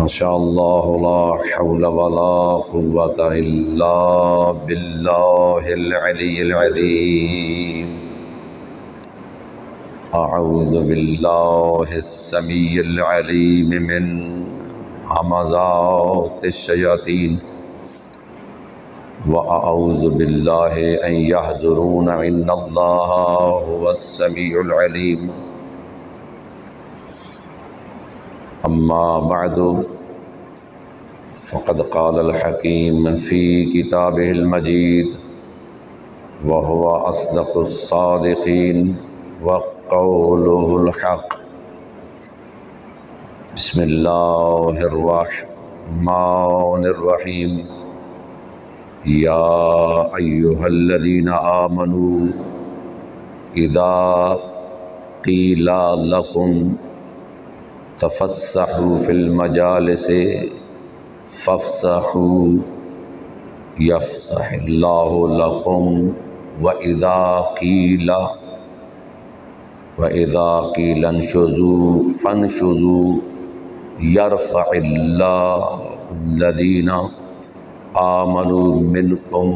ماشاء اللہ لا حول ولا قوۃ الا باللہ العلی العظیم۔ اعوذ باللہ السمیع العلیم من همزات الشیاطین واعوذ باللہ ان یحضرون ان اللہ هو السمیع العلیم۔ اما بعد فقد قال الحکیم فی کتابہ المجید وهو اصدق الصادقین وقولہ الحق۔ بسم اللہ الرحمن الرحیم۔ یا ایہا الذین آمنوا اذا قیل لکم تفسحوا فی المجالس فافسحوا یفسح اللہ لکم وَإِذَا قِيلَ انشُزُوا فانشزوا يرفع اللہ الذین آمنوا منکم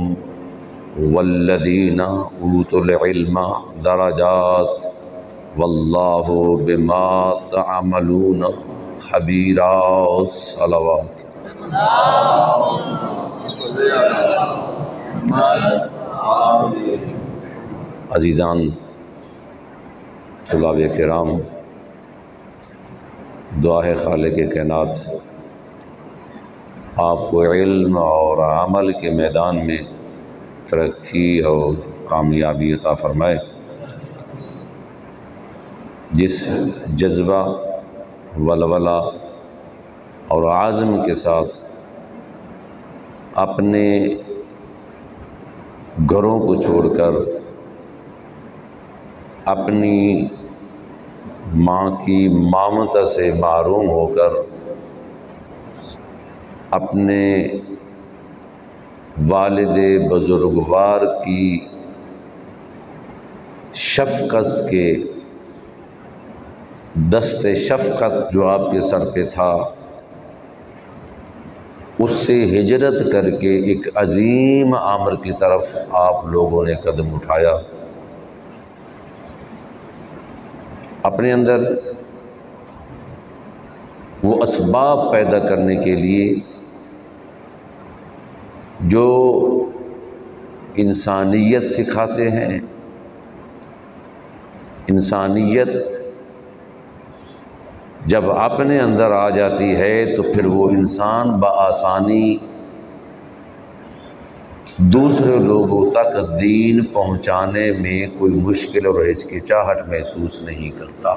والذین اوتوا العلم درجات واللہ بما تعملون خبیر۔ صلوات۔ عزیزان طلاب کرام، دعا ہے خالق کائنات آپ کو علم اور عمل کے میدان میں ترقی اور کامیابی عطا فرمائے۔ جس جذبہ، ولولہ اور عزم کے ساتھ اپنے گھروں کو چھوڑ کر اپنی ماں کی ممتا سے محروم ہو کر اپنے والد بزرگوار کی شفقت کے دست شفقت جو آپ کے سر پہ تھا اس سے ہجرت کر کے ایک عظیم امر کی طرف آپ لوگوں نے قدم اٹھایا۔ اپنے اندر وہ اسباب پیدا کرنے کے لیے جو انسانیت سکھاتے ہیں۔ انسانیت جب اپنے اندر آ جاتی ہے تو پھر وہ انسان بآسانی دوسرے لوگوں تک دین پہنچانے میں کوئی مشکل اور ہچکچاہٹ محسوس نہیں کرتا۔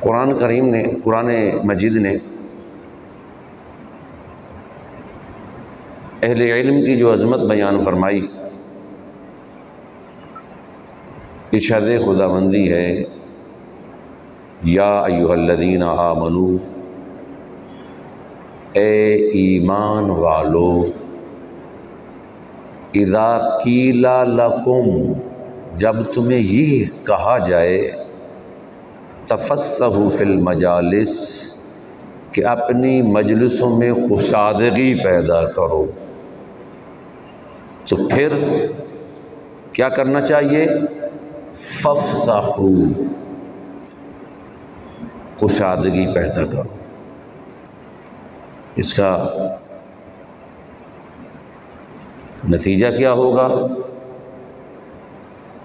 قرآن مجید نے اہل علم کی جو عظمت بیان فرمائی، ارشاد خداوندی ہے یا ایھا الذین آمنوا، اے ایمان والو، اذا قیل لکم، جب تمہیں یہ کہا جائے، تفسحوا فی المجالس، کہ اپنی مجلسوں میں کشادگی پیدا کرو، تو پھر کیا کرنا چاہیے؟ فافسحوا، کشادگی پیدا کرو۔ اس کا نتیجہ کیا ہوگا؟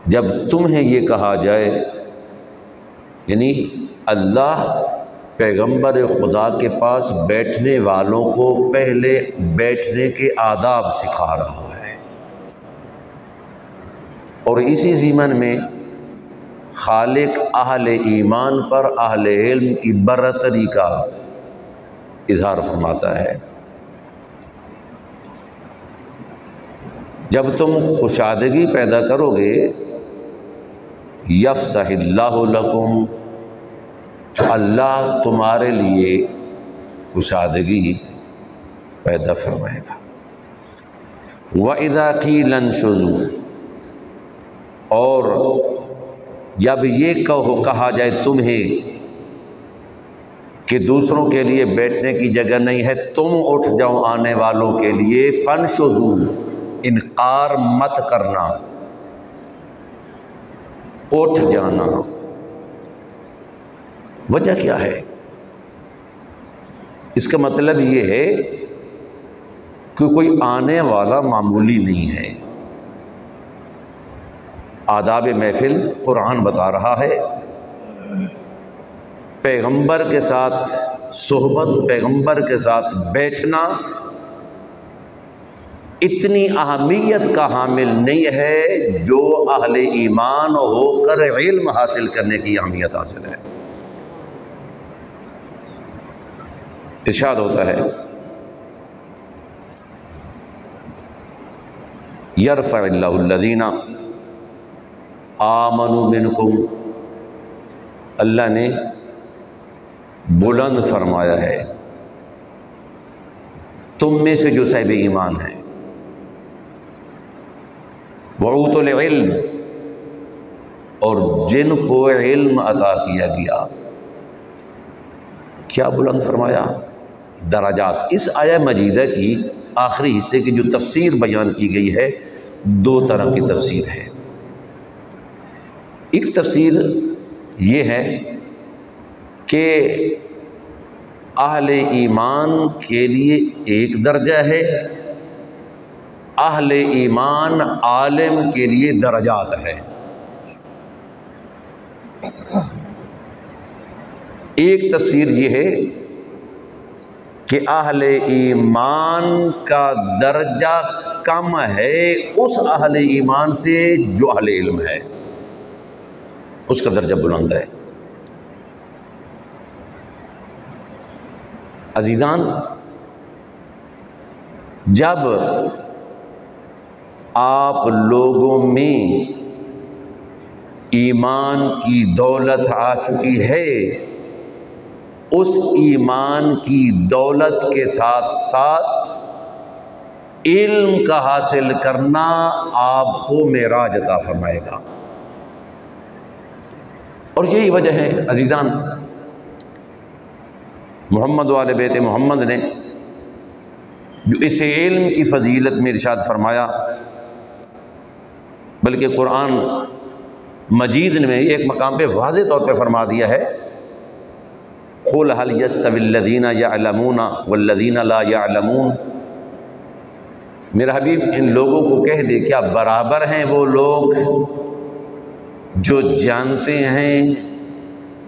جب تمہیں یہ کہا جائے، یعنی اللہ پیغمبر خدا کے پاس بیٹھنے والوں کو پہلے بیٹھنے کے آداب سکھا رہا ہے، اور اسی ضمن میں خالق اہل ایمان پر اہل علم کی برتری کا اظہار فرماتا ہے۔ جب تم کشادگی پیدا کرو گے، یفسح اللہ لکم، تو اللہ تمہارے لیے کشادگی پیدا فرمائے گا۔ وَإِذَا قِيلَ انشُزُوا، اور جب یہ کہا جائے تمہیں کہ دوسروں کے لیے بیٹھنے کی جگہ نہیں ہے، تم اٹھ جاؤ آنے والوں کے لیے، فانشزوا، انکار مت کرنا، اٹھ جانا۔ وجہ کیا ہے؟ اس کا مطلب یہ ہے کہ کوئی آنے والا معمولی نہیں ہے۔ آداب محفل قرآن بتا رہا ہے، پیغمبر کے ساتھ صحبت، پیغمبر کے ساتھ بیٹھنا اتنی اہمیت کا حامل نہیں ہے جو اہل ایمان ہو کر علم حاصل کرنے کی اہمیت حاصل ہے۔ ارشاد ہوتا ہے یرفع اللہ الذین آمنوا منکم، اللہ نے بلند فرمایا ہے تم میں سے جو صاحب ایمان ہیں، وأوتوا العلم، اور جن کو علم عطا کیا گیا۔ کیا بلند فرمایا؟ درجات۔ اس آیہ مجیدہ کی آخری حصے کی جو تفسیر بیان کی گئی ہے، دو طرح کی تفسیر ہے۔ ایک تفسیر یہ ہے کہ اہل ایمان کے لیے ایک درجہ ہے، اہل ایمان عالم کے لیے درجات ہے۔ ایک تفسیر یہ ہے کہ اہل ایمان کا درجہ کم ہے اس اہل ایمان سے جو اہل علم ہے، اس کا درجہ بلند ہے۔ عزیزان، جب آپ لوگوں میں ایمان کی دولت آ چکی ہے، اس ایمان کی دولت کے ساتھ ساتھ علم کا حاصل کرنا آپ کو معراج عطا فرمائے گا۔ اور یہی وجہ ہے عزیزان، محمد والے بیت محمد نے جو اس علم کی فضیلت میں ارشاد فرمایا، بلکہ قرآن مجید نے ایک مقام پہ واضح طور پہ فرما دیا ہے، قُلْ هَلْ يَسْتَوِي الَّذِينَ يَعْلَمُونَ وَالَّذِينَ لَا يَعْلَمُونَ، میرا حبیب ان لوگوں کو کہہ دے کیا برابر ہیں وہ لوگ جو جانتے ہیں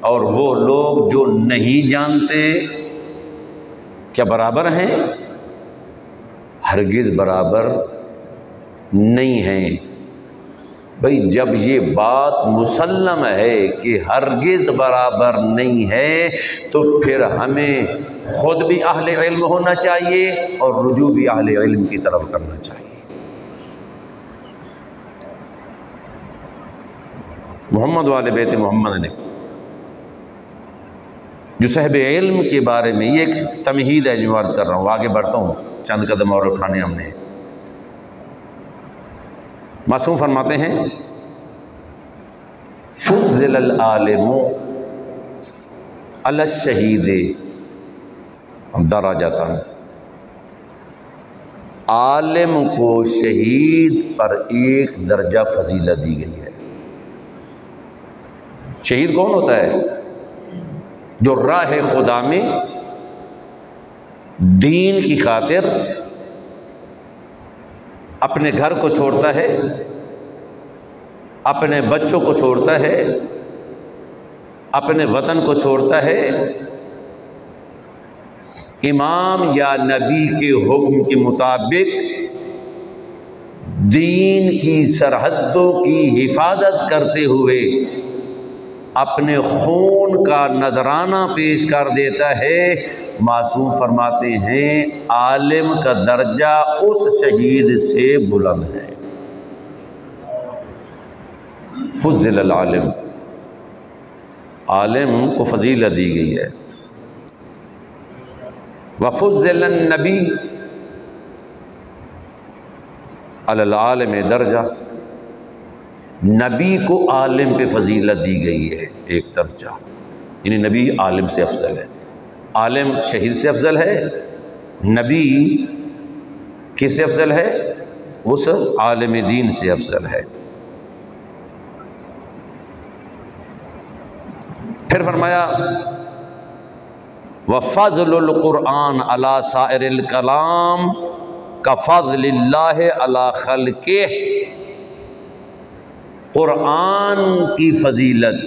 اور وہ لوگ جو نہیں جانتے؟ کیا برابر ہیں؟ ہرگز برابر نہیں ہیں۔ بھئی جب یہ بات مسلم ہے کہ ہرگز برابر نہیں ہے، تو پھر ہمیں خود بھی اہل علم ہونا چاہیے اور رجوع بھی اہل علم کی طرف کرنا چاہیے۔ محمد والے بیت محمد نے جو صاحب علم کے بارے میں، یہ ایک تمہید ہے جو عرض کر رہا ہوں، آگے بڑھتا ہوں، چند قدم اور اٹھانے ہم نے۔ معصوم فرماتے ہیں فضل العالم علی الشہید درجۃ، عالم کو شہید پر ایک درجہ فضیلت دی گئی ہے۔ شہید کون ہوتا ہے؟ جو راہ خدا میں دین کی خاطر اپنے گھر کو چھوڑتا ہے، اپنے بچوں کو چھوڑتا ہے، اپنے وطن کو چھوڑتا ہے، امام یا نبی کے حکم کے مطابق دین کی سرحدوں کی حفاظت کرتے ہوئے اپنے خون کا نذرانہ پیش کر دیتا ہے۔ معصوم فرماتے ہیں عالم کا درجہ اس شہید سے بلند ہے۔ فضل العالم، عالم کو فضیلت دی گئی ہے۔ وفضل النبی علی العالم درجہ، نبی کو عالم پہ فضیلت دی گئی ہے ایک درجہ، یعنی نبی عالم سے افضل ہے۔ عالم شہید سے افضل ہے، نبی کس سے افضل ہے؟ اس عالم دین سے افضل ہے۔ پھر فرمایا وَفَضْلُ الْقُرْآنِ عَلَى سَائِرِ الْكَلَامِ كَفَضْلِ اللَّهِ عَلَى خَلْقِهِ، قرآن کی فضیلت،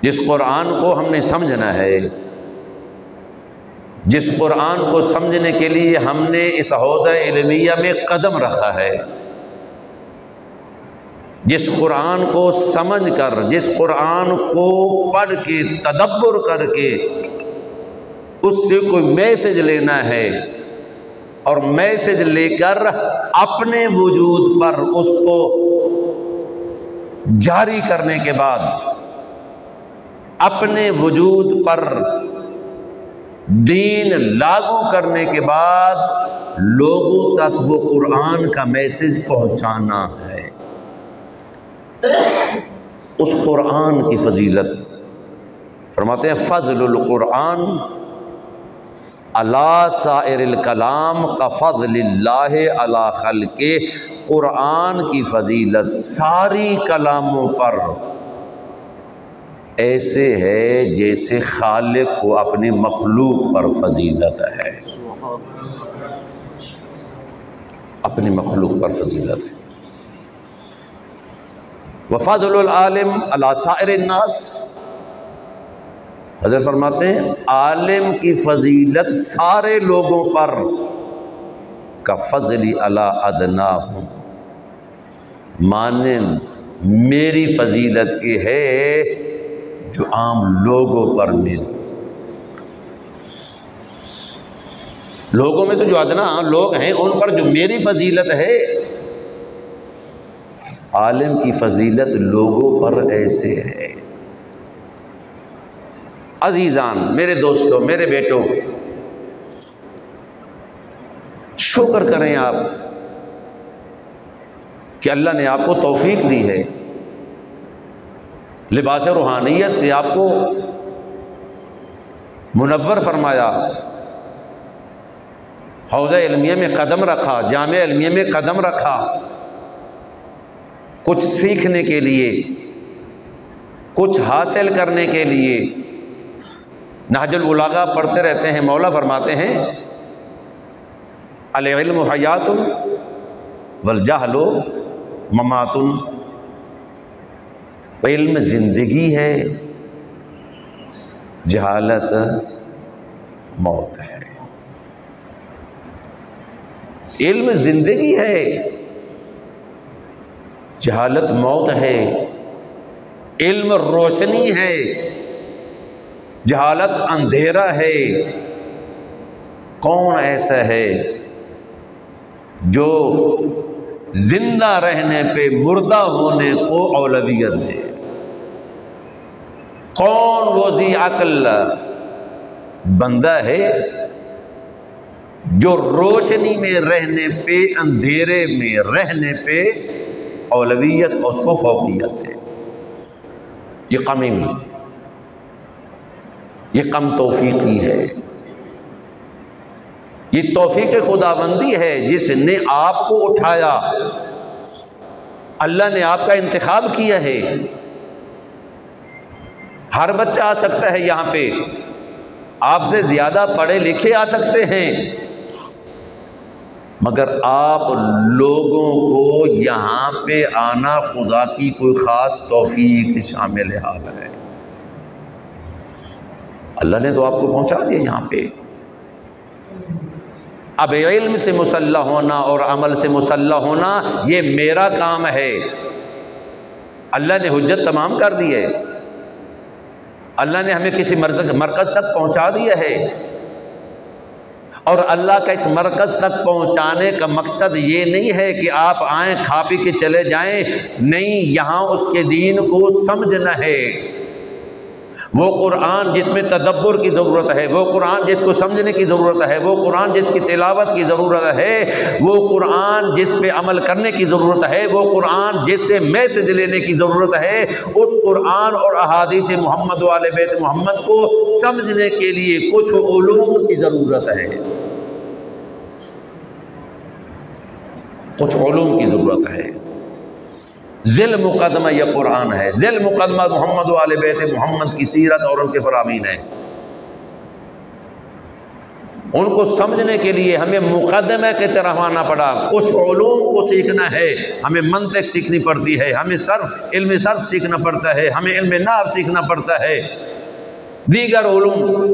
جس قرآن کو ہم نے سمجھنا ہے، جس قرآن کو سمجھنے کے لیے ہم نے اس حوضہ علمیہ میں قدم رکھا ہے، جس قرآن کو سمجھ کر، جس قرآن کو پڑھ کے تدبر کر کے اس سے کوئی میسج لینا ہے، اور میسج لے کر اپنے وجود پر اس کو جاری کرنے کے بعد، اپنے وجود پر دین لاگو کرنے کے بعد لوگوں تک وہ قرآن کا میسج پہنچانا ہے، اس قرآن کی فضیلت۔ فرماتے ہیں فضل القرآن علی سائر الکلام کفضل اللہ علی خلقہ، قرآن کی فضیلت ساری کلاموں پر ایسے ہے جیسے خالق کو اپنی مخلوق پر فضیلت ہے، اپنی مخلوق پر فضیلت ہے۔ وفضل العالم علی سائر الناس، حضرت فرماتے ہیں عالم کی فضیلت سارے لوگوں پر کفضلی علی ادناہم، مانند میری فضیلت کی ہے جو عام لوگوں پر میری، لوگوں میں سے جو ادنا لوگ ہیں ان پر جو میری فضیلت ہے، عالم کی فضیلت لوگوں پر ایسے ہے۔ عزیزان، میرے دوستوں، میرے بیٹوں، شکر کریں آپ کہ اللہ نے آپ کو توفیق دی ہے، لباس روحانیت سے آپ کو منور فرمایا، حوضہ علمیہ میں قدم رکھا، جامعہ علمیہ میں قدم رکھا، کچھ سیکھنے کے لیے، کچھ حاصل کرنے کے لیے۔ نہج البلاغہ پڑھتے رہتے ہیں، مولا فرماتے ہیں العلم حیات والجہل ممات، علم زندگی ہے، جہالت موت ہے۔ علم زندگی ہے، جہالت موت ہے۔ علم روشنی ہے، جہالت اندھیرا ہے۔ کون ایسا ہے جو زندہ رہنے پہ مردہ ہونے کو اولویت دے؟ کون وہ ذی عقل بندہ ہے جو روشنی میں رہنے پہ، اندھیرے میں رہنے پہ اولویت اس کو فوقیت دے؟ یہ کم توفیقی ہے، یہ توفیق خداوندی ہے جس نے آپ کو اٹھایا، اللہ نے آپ کا انتخاب کیا ہے۔ ہر بچہ آ سکتا ہے یہاں پہ، آپ سے زیادہ پڑھے لکھے آ سکتے ہیں، مگر آپ لوگوں کو یہاں پہ آنا خدا کی کوئی خاص توفیق شامل حال ہے۔ اللہ نے تو آپ کو پہنچا دیا یہاں پہ۔ اب علم سے مسلح ہونا اور عمل سے مسلح ہونا یہ میرا کام ہے۔ اللہ نے حجت تمام کر دی ہے، اللہ نے ہمیں کسی مرکز تک پہنچا دیا ہے، اور اللہ کا اس مرکز تک پہنچانے کا مقصد یہ نہیں ہے کہ آپ آئیں کھا پی کے چلے جائیں، نہیں، یہاں اس کے دین کو سمجھنا ہے، وہ قرآن جس میں تدبر کی ضرورت ہے، وہ قرآن جس کو سمجھنے کی ضرورت ہے، وہ قرآن جس کی تلاوت کی ضرورت ہے، وہ قرآن جس پہ عمل کرنے کی ضرورت ہے، وہ قرآن جس سے میسج لینے کی ضرورت ہے، اس قرآن اور احادیث محمد و آل بیت محمد کو سمجھنے کے لیے کچھ علوم کی ضرورت ہے، کچھ علوم کی ضرورت ہے۔ ذیل مقدمہ یہ قرآن ہے، ذیل مقدمہ محمد و آل بیت محمد کی سیرت اور ان کے فرامین ہے۔ ان کو سمجھنے کے لیے ہمیں مقدمہ کی طرح آنا پڑا، کچھ علوم کو سیکھنا ہے، ہمیں منطق سیکھنی پڑتی ہے، ہمیں علم صرف سیکھنا پڑتا ہے، ہمیں علم نحو سیکھنا پڑتا ہے، دیگر علوم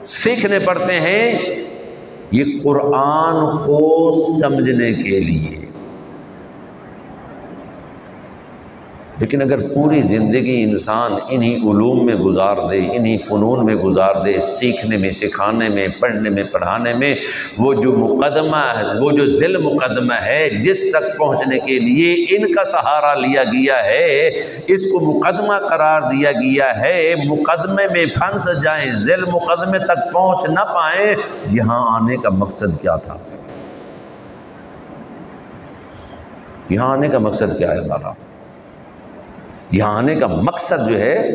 سیکھنے پڑتے ہیں، یہ قرآن کو سمجھنے کے لیے۔ لیکن اگر پوری زندگی انسان انہی علوم میں گزار دے، انہی فنون میں گزار دے، سیکھنے میں، سکھانے میں، پڑھنے میں، پڑھانے میں، وہ جو مقدمہ ہے، وہ جو ذیل مقدمہ ہے جس تک پہنچنے کے لیے ان کا سہارا لیا گیا ہے، اس کو مقدمہ قرار دیا گیا ہے، مقدمے میں پھنس جائیں، ذیل مقدمے تک پہنچ نہ پائیں، یہاں آنے کا مقصد کیا تھا؟ یہاں آنے کا مقصد کیا ہے ہمارا؟ یہاں آنے کا مقصد جو ہے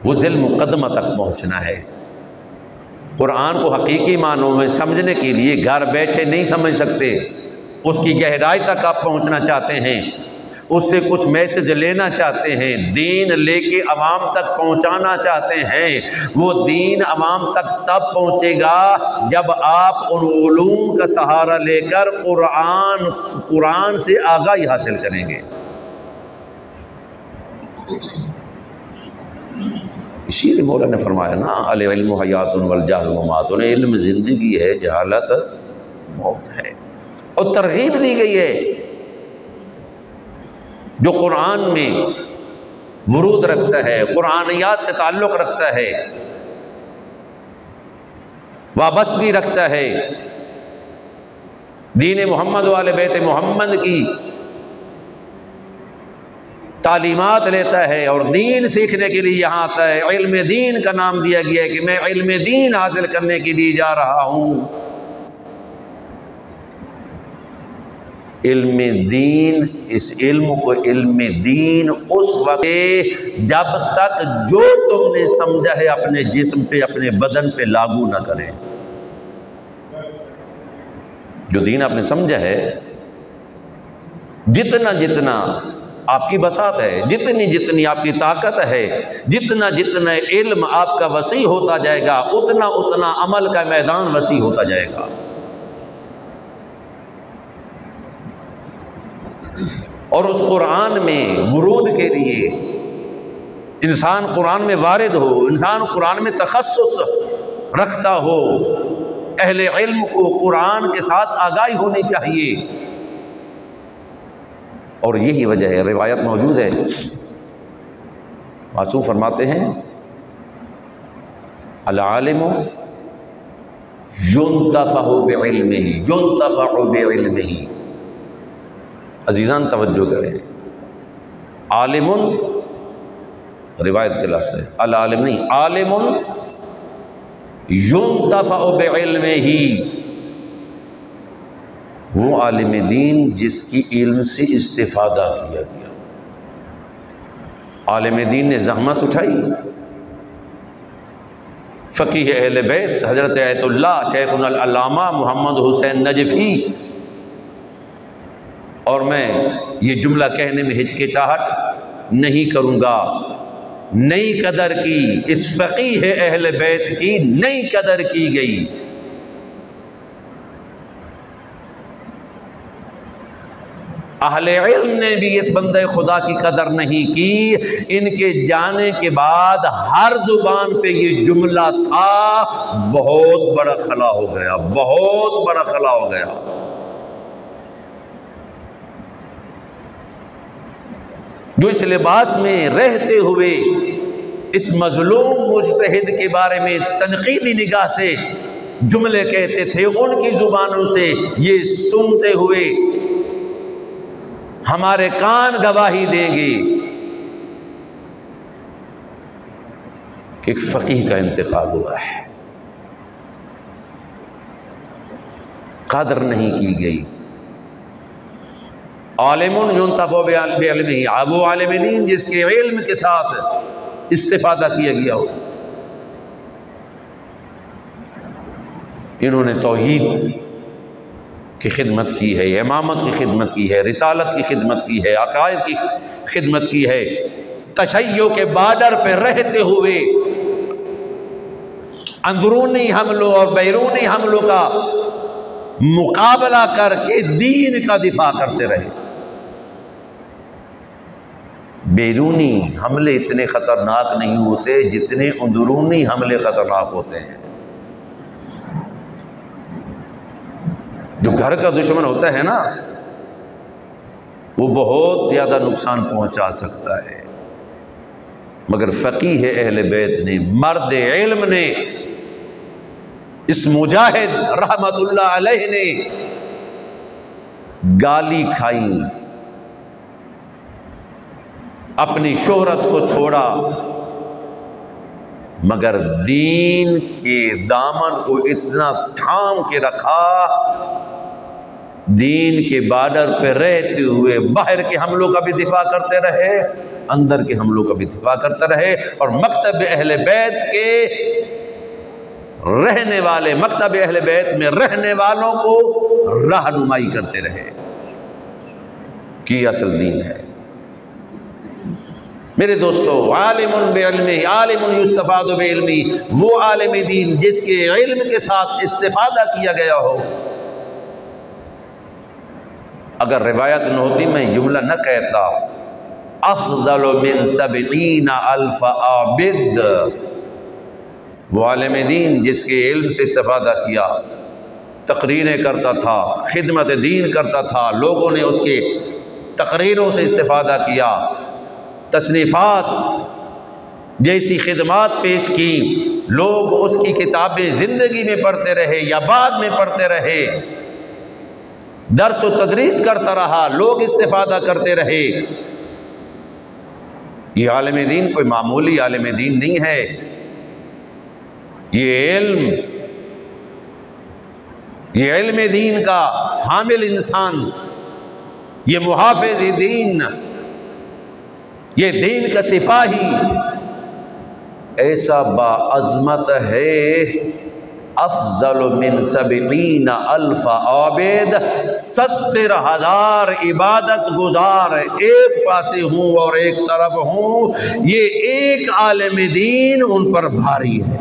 وہ ذیل مقدمہ تک پہنچنا ہے۔ قرآن کو حقیقی معنوں میں سمجھنے کے لیے گھر بیٹھے نہیں سمجھ سکتے، اس کی گہرائی تک آپ پہنچنا چاہتے ہیں، اس سے کچھ میسج لینا چاہتے ہیں، دین لے کے عوام تک پہنچانا چاہتے ہیں، وہ دین عوام تک تب پہنچے گا جب آپ ان علوم کا سہارا لے کر قرآن سے آگاہی حاصل کریں گے۔ اسی لیے مولا نے فرمایا نا، العلم حیات والجہل ممات، علم زندگی ہے، جہالت موت ہے۔ اور ترغیب دی گئی ہے جو قرآن میں ورود رکھتا ہے، قرآنیات سے تعلق رکھتا ہے، وابستگی رکھتا ہے، دین محمد و آل بیت محمد کی تعلیمات لیتا ہے اور دین سیکھنے کے لیے یہاں آتا ہے۔ علم دین کا نام دیا گیا ہے کہ میں علم دین حاصل کرنے کے لیے جا رہا ہوں۔ علم دین، اس علم کو علم دین اس وقت جب تک جو تم نے سمجھا ہے اپنے جسم پہ، اپنے بدن پہ لاگو نہ کریں۔ جو دین آپ نے سمجھا ہے، جتنا جتنا آپ کی بساط ہے، جتنی جتنی آپ کی طاقت ہے، جتنا جتنا علم آپ کا وسیع ہوتا جائے گا، اتنا اتنا عمل کا میدان وسیع ہوتا جائے گا۔ اور اس قرآن میں ورود کے لیے انسان قرآن میں وارد ہو، انسان قرآن میں تخصص رکھتا ہو، اہل علم کو قرآن کے ساتھ آگاہی ہونی چاہیے۔ اور یہی وجہ ہے، روایت موجود ہے، معصوم فرماتے ہیں العالم ينتفع بعلمه، ينتفع بعلمه۔ عزیزان توجہ کریں، عالم روایت کے لفظ ہے، العالم نہیں، عالم ينتفع بعلمه، وہ عالم دین جس کی علم سے استفادہ کیا گیا۔ عالم دین نے زحمت اٹھائی، فقیہ اہل بیت حضرت آیت اللہ شیخنا العلامہ محمد حسین نجفی، اور میں یہ جملہ کہنے میں ہچکچاہٹ نہیں کروں گا، نئی قدر کی اس فقیہ اہل بیت کی نئی قدر کی گئی۔ اہل علم نے بھی اس بندے خدا کی قدر نہیں کی، ان کے جانے کے بعد ہر زبان پہ یہ جملہ تھا، بہت بڑا خلا ہو گیا، بہت بڑا خلا ہو گیا۔ جو اس لباس میں رہتے ہوئے اس مظلوم مجتہد کے بارے میں تنقیدی نگاہ سے جملے کہتے تھے، ان کی زبانوں سے یہ سنتے ہوئے ہمارے کان گواہی دیں گے ایک فقیہ کا انتقال ہوا ہے، قدر نہیں کی گئی۔ عالم ينتفع بعلمه، وہ عالم دین جس کے علم کے ساتھ استفادہ کیا گیا ہو۔ انہوں نے توحید کی خدمت کی ہے، امامت کی خدمت کی ہے، رسالت کی خدمت کی ہے، عقائد کی خدمت کی ہے، تشیع کے بارڈر پہ رہتے ہوئے اندرونی حملوں اور بیرونی حملوں کا مقابلہ کر کے دین کا دفاع کرتے رہے۔ بیرونی حملے اتنے خطرناک نہیں ہوتے جتنے اندرونی حملے خطرناک ہوتے ہیں۔ جو گھر کا دشمن ہوتا ہے نا، وہ بہت زیادہ نقصان پہنچا سکتا ہے، مگر فقیہ اہل بیت نے، مرد علم نے، اس مجاہد رحمت اللہ علیہ نے گالی کھائی، اپنی شہرت کو چھوڑا، مگر دین کے دامن کو اتنا تھام کے رکھا، دین کے بارڈر پہ رہتے ہوئے باہر کے حملوں کا بھی دفاع کرتے رہے، اندر کے حملوں کا بھی دفاع کرتے رہے، اور مکتب اہل بیت کے رہنے والے، مکتب اہل بیت میں رہنے والوں کو رہنمائی کرتے رہے کہ اصل دین ہے۔ میرے دوستو، عالم بعلمہ، عالم یستفاد بعلمہ، وہ عالم دین جس کے علم کے ساتھ استفادہ کیا گیا ہو۔ اگر روایت نہ ہوتی میں جملہ نہ کہتا، افضل من 70,000 عابد، وہ عالم دین جس کے علم سے استفادہ کیا، تقریریں کرتا تھا، خدمت دین کرتا تھا، لوگوں نے اس کے تقریروں سے استفادہ کیا، تصنیفات جیسی خدمات پیش کی، لوگ اس کی کتابیں زندگی میں پڑھتے رہے یا بعد میں پڑھتے رہے، درس و تدریس کرتا رہا، لوگ استفادہ کرتے رہے۔ یہ عالم دین کوئی معمولی عالم دین نہیں ہے، یہ علم دین کا حامل انسان، یہ محافظ دین، یہ دین کا سپاہی ایسا باعظمت ہے، افضل من 70,000 عابد، 70,000 عبادت گزار ایک پاسے ہوں اور ایک طرف ہوں، یہ ایک عالم دین ان پر بھاری ہے،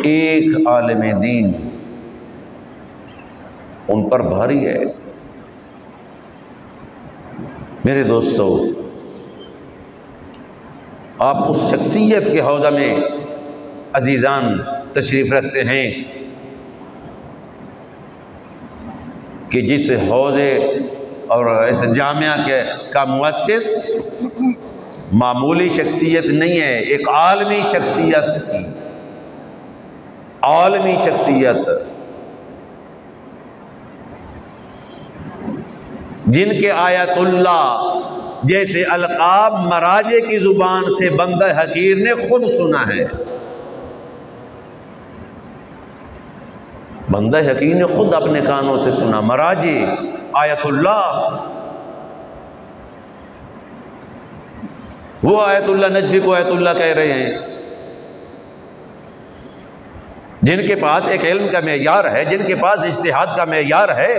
ایک عالم دین ان پر بھاری ہے۔ میرے دوستو، آپ اس شخصیت کے حوزہ میں عزیزان تشریف رکھتے ہیں کہ جس حوزے اور اس جامعہ کا مؤسس معمولی شخصیت نہیں ہے، ایک عالمی شخصیت کی، عالمی شخصیت، جن کے آیت اللہ جیسے القاب مراجع کی زبان سے بندہ حقیر نے خود سنا ہے، بندہ حقیر نے خود اپنے کانوں سے سنا، مراجع آیت اللہ، وہ آیت اللہ نجفی کو آیت اللہ کہہ رہے ہیں، جن کے پاس ایک علم کا معیار ہے، جن کے پاس اجتہاد کا معیار ہے،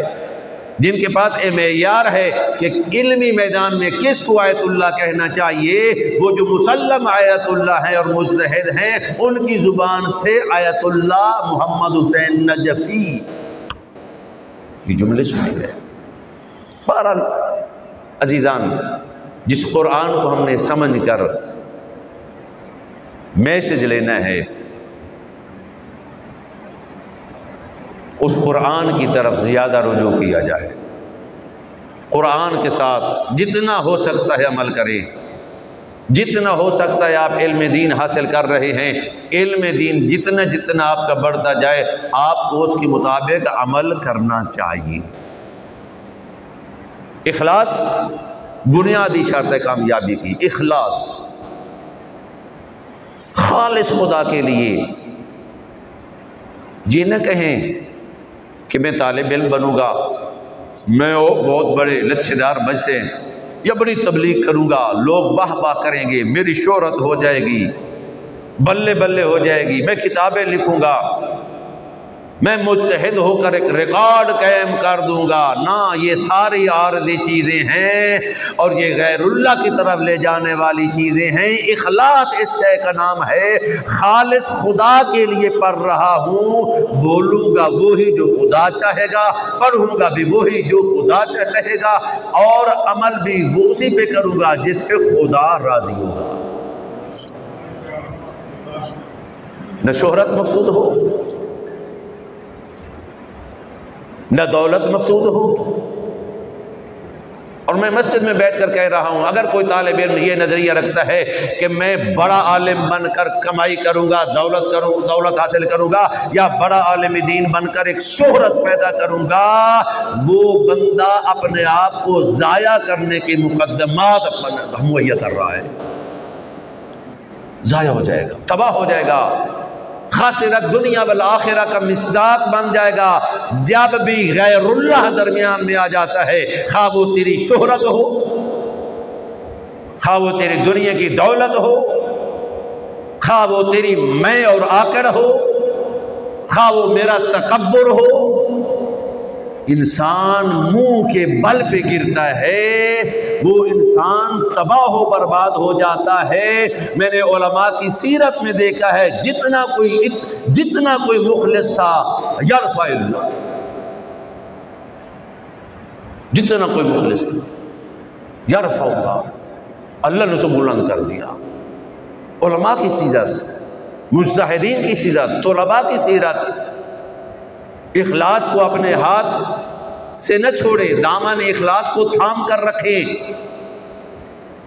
جن کے پاس یہ معیار ہے کہ علمی میدان میں کس کو آیت اللہ کہنا چاہیے، وہ جو مسلم آیت اللہ ہیں اور مجتہد ہیں، ان کی زبان سے آیت اللہ محمد حسین نجفی یہ جملے سنے گئے۔ بہرحال عزیزان، جس قرآن کو ہم نے سمجھ کر میسج لینا ہے، اس قرآن کی طرف زیادہ رجوع کیا جائے، قرآن کے ساتھ جتنا ہو سکتا ہے عمل کریں، جتنا ہو سکتا ہے آپ علم دین حاصل کر رہے ہیں، علم دین جتنا جتنا آپ کا بڑھتا جائے، آپ کو اس کے مطابق عمل کرنا چاہیے۔ اخلاص بنیادی شرط ہے کامیابی کی اخلاص، خالص خدا کے لیے۔ یہ نہ کہیں کہ میں طالب علم بنوں گا، میں بہت بڑے لچھے دار بچے یا بڑی تبلیغ کروں گا، لوگ واہ واہ کریں گے، میری شہرت ہو جائے گی، بلے بلے ہو جائے گی، میں کتابیں لکھوں گا، میں مجتہد ہو کر ایک ریکارڈ قائم کر دوں گا۔ نہ، یہ ساری عارضی چیزیں ہیں اور یہ غیر اللہ کی طرف لے جانے والی چیزیں ہیں۔ اخلاص اس شے کا نام ہے، خالص خدا کے لیے پڑھ رہا ہوں، بولوں گا وہی جو خدا چاہے گا، پڑھوں گا بھی وہی جو خدا چاہے گا، اور عمل بھی وہ اسی پہ کروں گا جس پہ خدا راضی ہوگا۔ نہ شہرت مقصود ہو، نہ دولت مقصود ہو۔ اور میں مسجد میں بیٹھ کر کہہ رہا ہوں، اگر کوئی طالب علم یہ نظریہ رکھتا ہے کہ میں بڑا عالم بن کر کمائی کروں گا، دولت حاصل کروں گا، یا بڑا عالم دین بن کر ایک شہرت پیدا کروں گا، وہ بندہ اپنے آپ کو ضائع کرنے کے مقدمات مہیا کر رہا ہے، ضائع ہو جائے گا، تباہ ہو جائے گا، خاسرت دنیا والآخرہ کا مصداق بن جائے گا۔ جب بھی غیر اللہ درمیان میں آ جاتا ہے، خواہ وہ تیری شہرت ہو، خواہ وہ تیری دنیا کی دولت ہو، خواہ وہ تیری میں اور آکڑ ہو، خواہ وہ میرا تکبر ہو، انسان منہ کے بل پہ گرتا ہے، وہ انسان تباہ و برباد ہو جاتا ہے۔ میں نے علماء کی سیرت میں دیکھا ہے، جتنا کوئی مخلص تھا، یرفع اللہ، جتنا کوئی مخلص تھا، یرفع اللہ، اللہ نے اسے بلند کر دیا۔ علماء کی سیرت، مجتہدین کی سیرت، طلباء کی سیرت، اخلاص کو اپنے ہاتھ سے نہ چھوڑے، دامن اخلاص کو تھام کر رکھے۔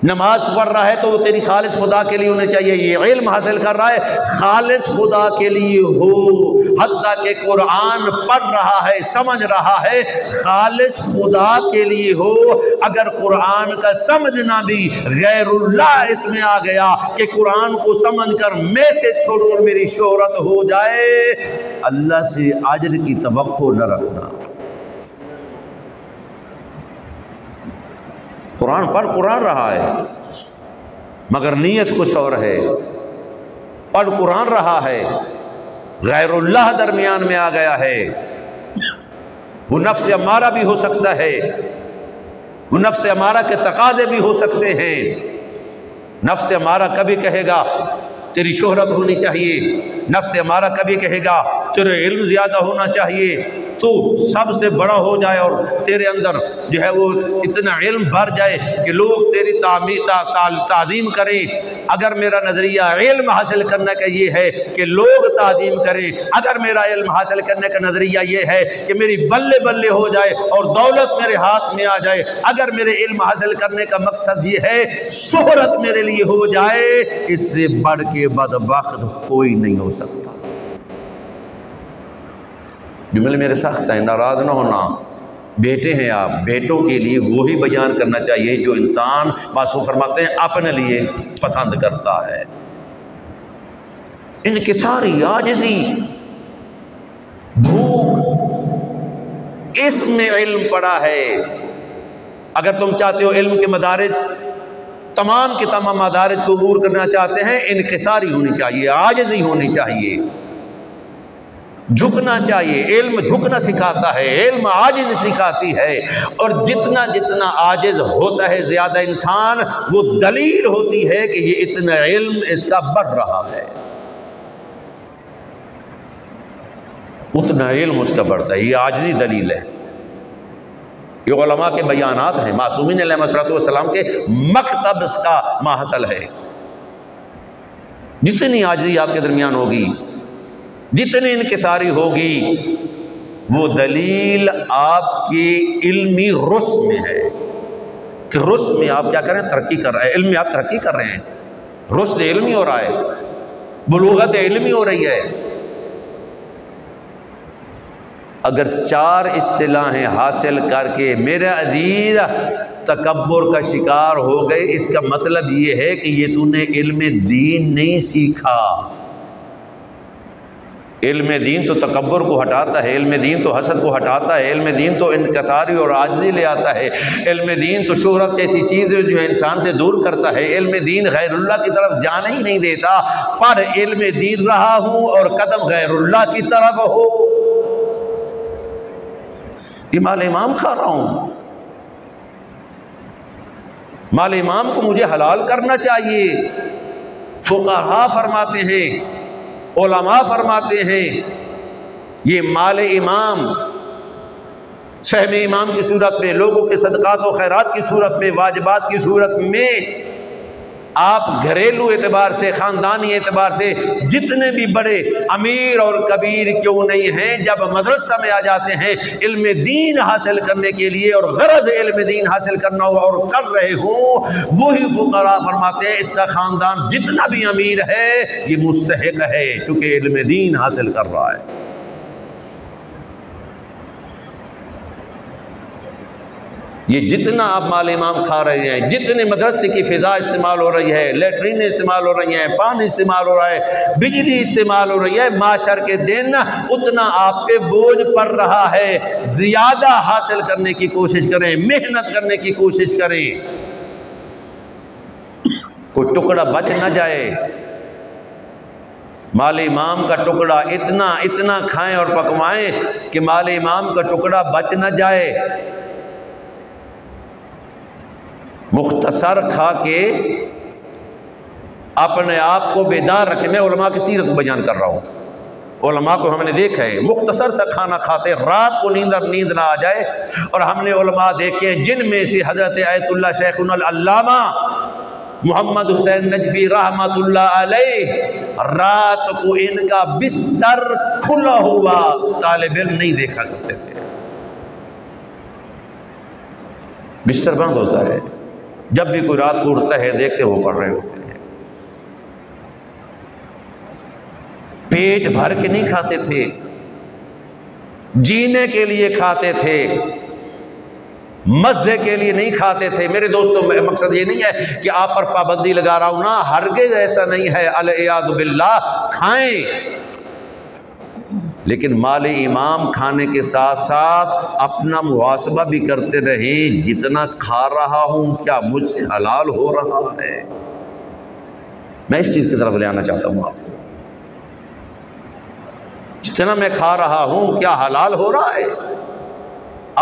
نماز پڑھ رہا ہے تو وہ تیری خالص خدا کے لیے ہونے چاہیے، یہ علم حاصل کر رہا ہے خالص خدا کے لیے ہو، حتیٰ کہ قرآن پڑھ رہا ہے، سمجھ رہا ہے، خالص خدا کے لیے ہو۔ اگر قرآن کا سمجھنا بھی غیر اللہ اس میں آ گیا کہ قرآن کو سمجھ کر میں سے چھوڑوں اور میری شہرت ہو جائے، اللہ سے اجر کی توقع نہ رکھنا۔ قرآن پڑھ قرآن رہا ہے مگر نیت کچھ اور ہے، پڑھ قرآن رہا ہے، غیر اللہ درمیان میں آ گیا ہے، وہ نفس امارہ بھی ہو سکتا ہے، وہ نفس امارہ کے تقاضے بھی ہو سکتے ہیں۔ نفس امارہ کبھی کہے گا تیری شہرت ہونی چاہیے، نفس امارہ کبھی کہے گا تیرے علم زیادہ ہونا چاہیے، تو سب سے بڑا ہو جائے اور تیرے اندر جو ہے وہ اتنا علم بھر جائے کہ لوگ تیری تعظیم کریں۔ اگر میرا نظریہ علم حاصل کرنے کا یہ ہے کہ لوگ تعظیم کریں، اگر میرا علم حاصل کرنے کا نظریہ یہ ہے کہ میری بلے بلے ہو جائے اور دولت میرے ہاتھ میں آ جائے، اگر میرے علم حاصل کرنے کا مقصد یہ ہے شہرت میرے لیے ہو جائے، اس سے بڑھ کے بدبخت کوئی نہیں ہو سکتا۔ جملے میرے سخت ہیں، ناراض نہ ہونا، بیٹے ہیں آپ، بیٹوں کے لیے وہی بیان کرنا چاہیے جو انسان معصوم فرماتے ہیں اپنے لیے پسند کرتا ہے۔ انکساری، عاجزی، بھوک، اس میں علم پڑا ہے۔ اگر تم چاہتے ہو علم کے مدارج تمام کے تمام مدارج کو عبور کرنا چاہتے ہیں، انکساری ہونی چاہیے، عاجزی ہونی چاہیے، جھکنا چاہیے۔ علم جھکنا سکھاتا ہے، علم عاجز سکھاتی ہے، اور جتنا جتنا عاجز ہوتا ہے زیادہ انسان، وہ دلیل ہوتی ہے کہ یہ اتنا علم اس کا بڑھ رہا ہے، اتنا علم اس کا بڑھتا ہے، یہ عاجزی دلیل ہے۔ یہ علماء کے بیانات ہیں، معصومین علیہ السلام کے مکتب کا ماحصل ہے۔ جتنی عاجزی آپ کے درمیان ہوگی، جتنی انکساری ہوگی، وہ دلیل آپ کی علمی رشد میں ہے کہ رشد میں آپ کیا کر رہے ہیں، ترقی کر رہے ہیں، علم میں آپ ترقی کر رہے ہیں، رشد علمی ہو رہا ہے، بلوغت علمی ہو رہی ہے۔ اگر 4 اصطلاحیں حاصل کر کے میرے عزیز تکبر کا شکار ہو گئے، اس کا مطلب یہ ہے کہ یہ تو نے علم دین نہیں سیکھا۔ علم دین تو تکبر کو ہٹاتا ہے، علم دین تو حسد کو ہٹاتا ہے، علم دین تو انکساری اور عاجزی لے آتا ہے، علم دین تو شہرت جیسی چیزیں جو ہے انسان سے دور کرتا ہے، علم دین غیر اللہ کی طرف جانا ہی نہیں دیتا۔ پر علم دین رہا ہوں اور قدم غیر اللہ کی طرف ہو، یہ مال امام کھا رہا ہوں، مال امام کو مجھے حلال کرنا چاہیے۔ فقہاء فرماتے ہیں، علماء فرماتے ہیں، یہ مال امام سہم امام کی صورت میں، لوگوں کے صدقات و خیرات کی صورت میں، واجبات کی صورت میں، آپ گھریلو اعتبار سے، خاندانی اعتبار سے جتنے بھی بڑے امیر اور کبیر کیوں نہیں ہیں، جب مدرسہ میں آ جاتے ہیں علم دین حاصل کرنے کے لیے اور غرض علم دین حاصل کرنا ہو اور کر رہے ہوں، وہی فقراء فرماتے ہیں اس کا خاندان جتنا بھی امیر ہے یہ مستحق ہے کیونکہ علم دین حاصل کر رہا ہے۔ یہ جتنا آپ مال امام کھا رہے ہیں، جتنے مدرسے کی فضا استعمال ہو رہی ہے، لیٹرین استعمال ہو رہی ہیں، پانی استعمال ہو رہا ہے، بجلی استعمال ہو رہی ہے، معاشر کے دن اتنا آپ پہ بوجھ پڑ رہا ہے۔ زیادہ حاصل کرنے کی کوشش کریں، محنت کرنے کی کوشش کریں، کوئی ٹکڑا بچ نہ جائے۔ مال امام کا ٹکڑا اتنا کھائیں اور پکوائیں کہ مال امام کا ٹکڑا بچ نہ جائے۔ مختصر کھا کے اپنے آپ کو بیدار رکھے۔ میں علماء کی سیرت بیان کر رہا ہوں، علماء کو ہم نے دیکھا ہے مختصر سا کھانا کھاتے، رات کو نیند نہ آ جائے، اور ہم نے علماء دیکھے ہیں جن میں سے حضرت آیت اللہ شیخنا العلامہ محمد حسین نجفی رحمت اللہ علیہ، رات کو ان کا بستر کھلا ہوا طالب علم نہیں دیکھا کرتے تھے، بستر بند ہوتا ہے، جب بھی کوئی رات کو اٹھتا ہے دیکھتے وہ پڑھ رہے ہوتے ہیں۔ پیٹ بھر کے نہیں کھاتے تھے، جینے کے لیے کھاتے تھے، مزے کے لیے نہیں کھاتے تھے۔ میرے دوستوں، مقصد یہ نہیں ہے کہ آپ پر پابندی لگا رہا ہوں، نہ، ہرگز ایسا نہیں ہے، العیاذ باللہ، کھائیں، لیکن مال امام کھانے کے ساتھ ساتھ اپنا محاسبہ بھی کرتے رہیں، جتنا کھا رہا ہوں کیا مجھ سے حلال ہو رہا ہے؟ میں اس چیز کی طرف لے آنا چاہتا ہوں آپ کو، جتنا میں کھا رہا ہوں کیا حلال ہو رہا ہے؟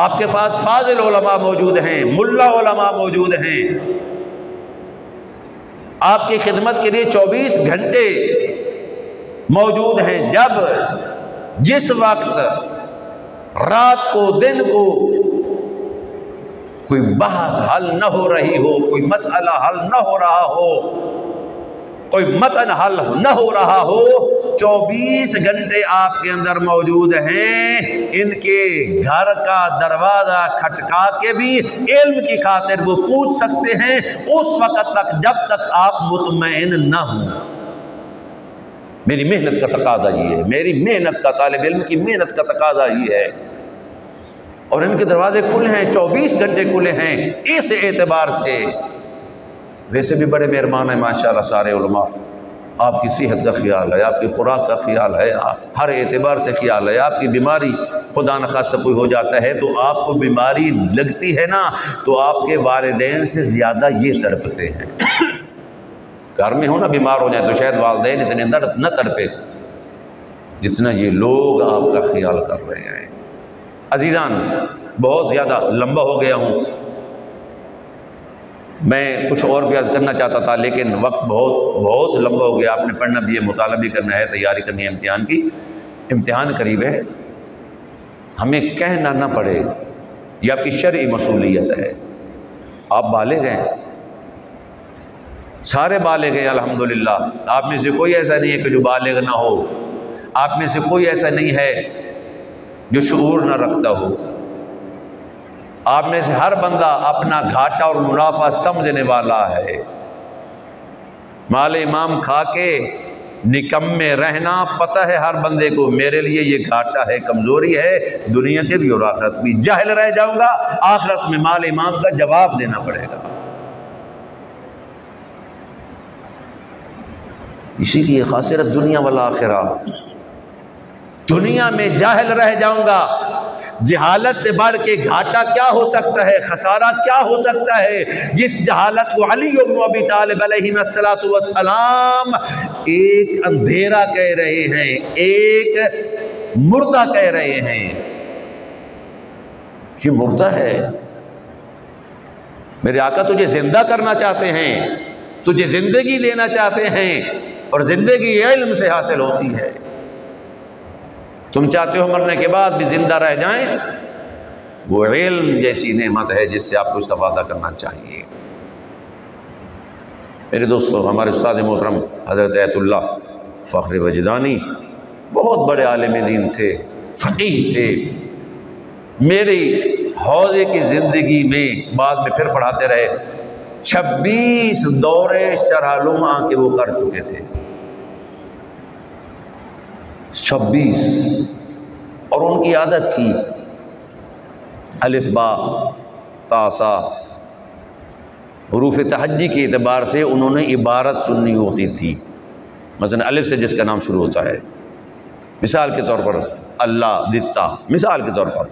آپ کے پاس فاضل علماء موجود ہیں، ملا علماء موجود ہیں، آپ کی خدمت کے لیے 24 گھنٹے موجود ہیں۔ جس وقت رات کو، دن کو کوئی بحث حل نہ ہو رہی ہو، کوئی مسئلہ حل نہ ہو رہا ہو، کوئی متن حل نہ ہو رہا ہو، 24 گھنٹے آپ کے اندر موجود ہیں۔ ان کے گھر کا دروازہ کھٹکا کے بھی علم کی خاطر وہ پوچھ سکتے ہیں، اس وقت تک جب تک آپ مطمئن نہ ہوں۔ میری محنت کا تقاضا یہ ہے، میری محنت کا، طالب علم کی محنت کا تقاضا یہ ہے، اور ان کے دروازے کھلے ہیں، 24 گھنٹے کھلے ہیں۔ اس اعتبار سے ویسے بھی بڑے مہربان ہیں ماشاءاللہ سارے علماء، آپ کی صحت کا خیال ہے، آپ کی خوراک کا خیال ہے، ہر اعتبار سے خیال ہے۔ آپ کی بیماری خدا نخواستہ کوئی ہو جاتا ہے تو آپ کو بیماری لگتی ہے نا، تو آپ کے والدین سے زیادہ یہ تڑپتے ہیں۔ گھر میں ہو نا، بیمار ہو جائیں تو شاید والدین اتنے نہ تڑپے جتنا یہ لوگ آپ کا خیال کر رہے ہیں۔ عزیزان، بہت زیادہ لمبا ہو گیا ہوں، میں کچھ اور بھی عرض کرنا چاہتا تھا لیکن وقت بہت لمبا ہو گیا۔ آپ نے پڑھنا بھی ہے، مطالعہ بھی کرنا ہے، تیاری کرنی ہے امتحان کی، امتحان قریب ہے، ہمیں کہنا نہ پڑے، یہ آپ کی شرعی مسئولیت ہے۔ آپ بالغ ہیں، سارے بالغ ہیں الحمدللہ، آپ میں سے کوئی ایسا نہیں ہے کہ جو بالغ نہ ہو، آپ میں سے کوئی ایسا نہیں ہے جو شعور نہ رکھتا ہو، آپ میں سے ہر بندہ اپنا گھاٹا اور منافع سمجھنے والا ہے۔ مال امام کھا کے نکمے رہنا پتہ ہے ہر بندے کو میرے لیے یہ گھاٹا ہے، کمزوری ہے، دنیا کے بھی اور آخرت بھی۔ جاہل رہ جاؤں گا، آخرت میں مال امام کا جواب دینا پڑے گا۔ اسی لیے خاسرت دنیا والآخرہ، دنیا میں جاہل رہ جاؤں گا، جہالت سے بڑھ کے گھاٹا کیا ہو سکتا ہے، خسارہ کیا ہو سکتا ہے، جس جہالت کو علی بن ابی طالب علیہ السلام ایک اندھیرا کہہ رہے ہیں، ایک مردہ کہہ رہے ہیں۔ یہ مردہ ہے، میرے آقا تجھے زندہ کرنا چاہتے ہیں، تجھے زندگی دینا چاہتے ہیں، اور زندگی علم سے حاصل ہوتی ہے۔ تم چاہتے ہو مرنے کے بعد بھی زندہ رہ جائیں، وہ علم جیسی نعمت ہے جس سے آپ کو استفادہ کرنا چاہیے۔ میرے دوستو، ہمارے استاد محترم حضرت ایت اللہ فخر وجدانی بہت بڑے عالم دین تھے، فقیہ تھے۔ میری حوضے کی زندگی میں بعد میں پھر پڑھاتے رہے، 26 دورے شرح علوم کے وہ کر چکے تھے، 26، اور ان کی عادت تھی الف با تا سا حروف تہجی کے اعتبار سے انہوں نے عبارت سننی ہوتی تھی۔ مثلا الف سے جس کا نام شروع ہوتا ہے، مثال کے طور پر اللہ دتا، مثال کے طور پر،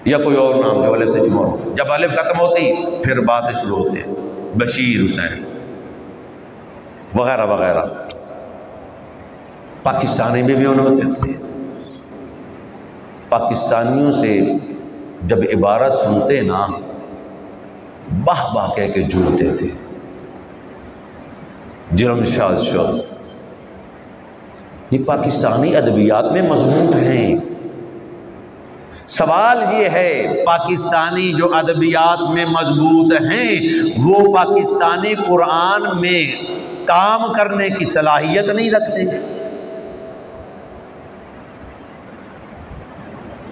یا کوئی اور نام جو الف سے شروع ہوتا، جب الف ختم ہوتی پھر با سے شروع ہوتے، بشیر، حسین وغیرہ وغیرہ۔ پاکستانی میں بھی انہوں نے تھے، پاکستانیوں سے جب عبارت سنتے نا باہ باہ کہہ کے جھولتے تھے، جرم شاد شد۔ یہ پاکستانی ادبیات میں مضبوط ہیں۔ سوال یہ ہے، پاکستانی جو ادبیات میں مضبوط ہیں وہ پاکستانی قرآن میں کام کرنے کی صلاحیت نہیں رکھتے ہیں؟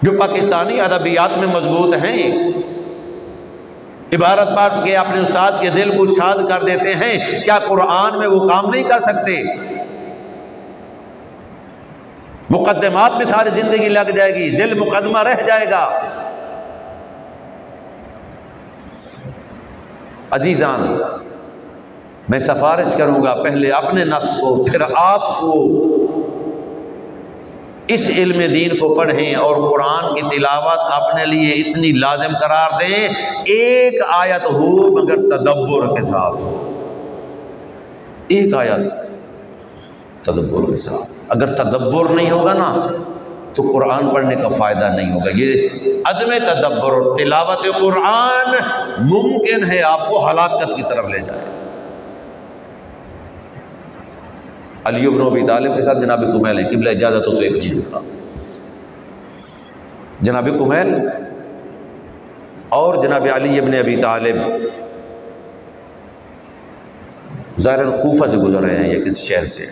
جو پاکستانی ادبیات میں مضبوط ہیں، عبارت پڑھ کے اپنے استاد کے دل کو شاد کر دیتے ہیں، کیا قرآن میں وہ کام نہیں کر سکتے؟ مقدمات میں ساری زندگی لگ جائے گی، ذیل مقدمہ رہ جائے گا۔ عزیزان، میں سفارش کروں گا پہلے اپنے نفس کو، پھر آپ کو اس علم دین کو پڑھیں اور قرآن کی تلاوت اپنے لیے اتنی لازم قرار دیں، ایک آیت ہو مگر تدبر کے ساتھ ہو، ایک آیت تدبر کے ساتھ۔ اگر تدبر نہیں ہوگا نا تو قرآن پڑھنے کا فائدہ نہیں ہوگا۔ یہ عدم تدبر اور تلاوت قرآن ممکن ہے آپ کو ہلاکت کی طرف لے جائے۔ علی بن ابی طالب کے ساتھ جناب کمیل ہے، قبلہ اجازت ہو تو ایک چیز ہوگا، جناب کمیل اور جناب علی بن ابی طالب ظاہراً کوفہ سے گزر رہے ہیں یا کسی شہر سے،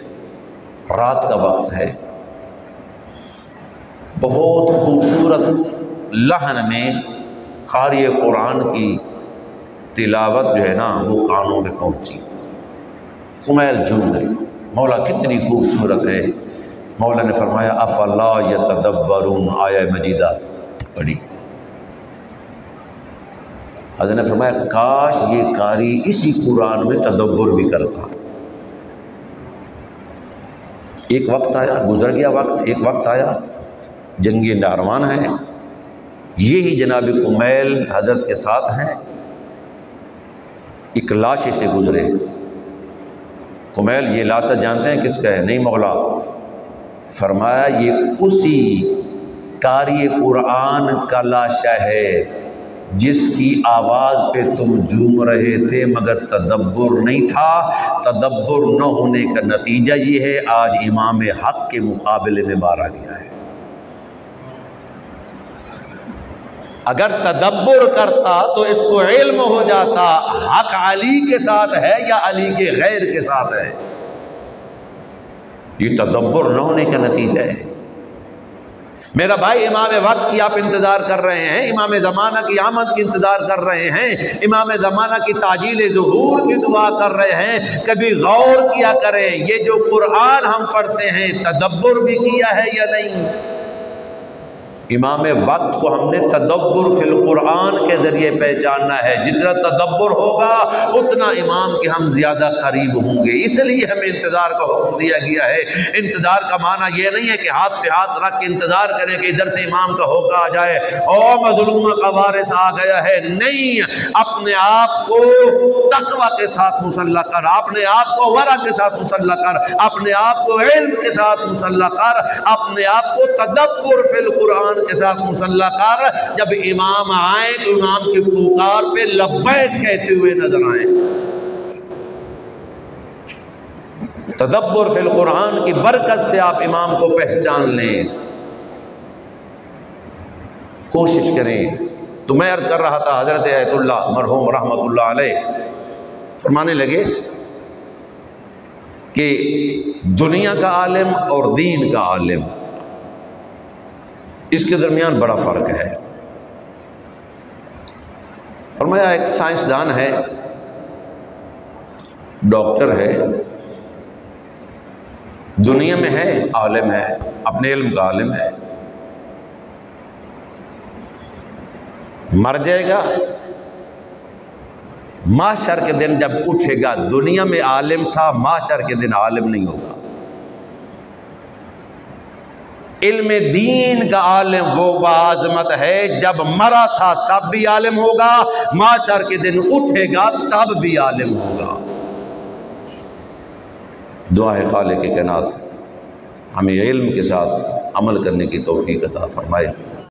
رات کا وقت ہے، بہت خوبصورت لحن میں قاری قرآن کی تلاوت جو ہے نا وہ کانوں میں پہنچی، کمیل جھوم گئی، مولا کتنی خوبصورت ہے۔ مولا نے فرمایا افلا یتدبرون، آیہ مجیدہ پڑھی۔ حضرت نے فرمایا کاش یہ قاری اسی قرآن میں تدبر بھی کرتا۔ ایک وقت آیا، گزر گیا وقت، ایک وقت آیا جنگی ناروان ہے، یہی جناب کمیل حضرت کے ساتھ ہیں، ایک لاش سے گزرے۔ کمیل یہ لاشہ جانتے ہیں کس کا ہے؟ نہیں مولا۔ فرمایا یہ اسی قاری قرآن کا لاشہ ہے جس کی آواز پہ تم جھوم رہے تھے مگر تدبر نہیں تھا۔ تدبر نہ ہونے کا نتیجہ یہ ہے آج امام حق کے مقابلے میں مارا گیا ہے۔ اگر تدبر کرتا تو اس کو علم ہو جاتا حق علی کے ساتھ ہے یا علی کے غیر کے ساتھ ہے۔ یہ تدبر نہ ہونے کا نتیجہ ہے۔ میرا بھائی امام وقت کی آپ انتظار کر رہے ہیں، امام زمانہ کی آمد کی انتظار کر رہے ہیں، امام زمانہ کی تعجیل ظہور کی دعا کر رہے ہیں، کبھی غور کیا کریں یہ جو قرآن ہم پڑھتے ہیں تدبر بھی کیا ہے یا نہیں؟ امام وقت کو ہم نے تدبر فی القرآن کے ذریعے پہچاننا ہے، جتنا تدبر ہوگا اتنا امام کے ہم زیادہ قریب ہوں گے، اس لیے ہمیں انتظار کا حکم دیا گیا ہے۔ انتظار کا معنی یہ نہیں ہے کہ ہاتھ پہ ہاتھ رکھ کے انتظار کریں کہ ادھر سے امام کا ہوکا آ جائے او مظلومہ کا وارث آ گیا ہے، نہیں، اپنے آپ کو تقوی کے ساتھ مسلح کر، اپنے آپ کو ورع کے ساتھ مسلح کر، اپنے آپ کو علم کے ساتھ مسلح کر، اپنے آپ کو تدبر فی القرآن کے ساتھ مسلح کر، جب امام آئیں تو امام کی پکار پہ لبیک کہتے ہوئے نظر آئیں۔ تدبر فی القرآن کی برکت سے آپ امام کو پہچان لیں، کوشش کریں۔ تو میں عرض کر رہا تھا، حضرت ایت اللہ مرحوم رحمت اللہ علیہ فرمانے لگے کہ دنیا کا عالم اور دین کا عالم، اس کے درمیان بڑا فرق ہے۔ فرمایا ایک سائنسدان ہے، ڈاکٹر ہے، دنیا میں ہے، عالم ہے، اپنے علم کا عالم ہے، مر جائے گا، محشر کے دن جب اٹھے گا دنیا میں عالم تھا، محشر کے دن عالم نہیں ہوگا۔ علم دین کا عالم وہ بعظمت ہے، جب مرا تھا تب بھی عالم ہوگا، محشر کے دن اٹھے گا تب بھی عالم ہوگا۔ دعا ہے خالق کائنات ہمیں علم کے ساتھ عمل کرنے کی توفیق عطا فرمائے۔